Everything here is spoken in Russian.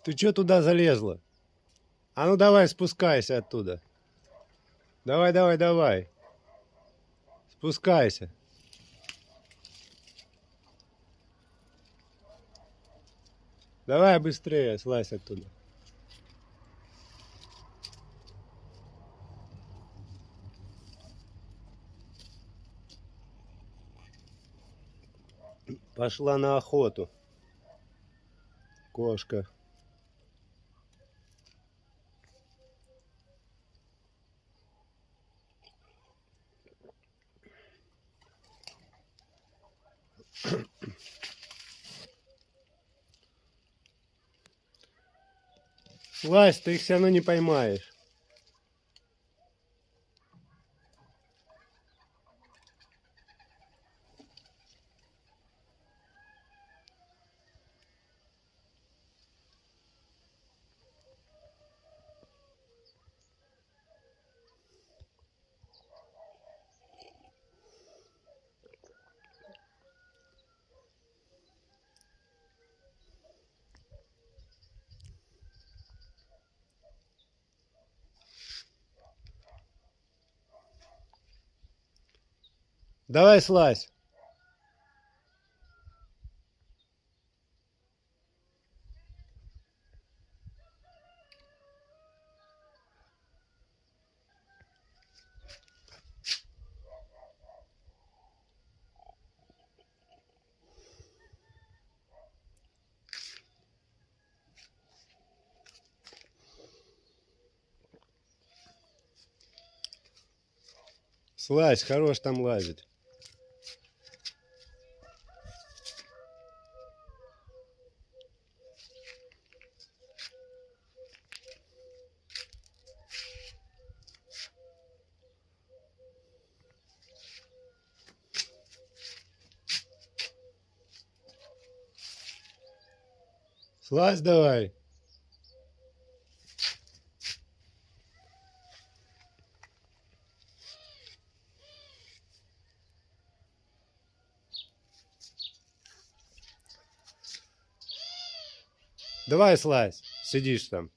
Ты чё туда залезла? А ну давай спускайся оттуда. Давай, давай, давай. Спускайся. Давай быстрее, слазь оттуда. Пошла на охоту. Кошка. Слазь, ты их все равно не поймаешь. Давай слазь. Слазь, хорош там лазить. Слазь давай. Давай слазь. Сидишь там.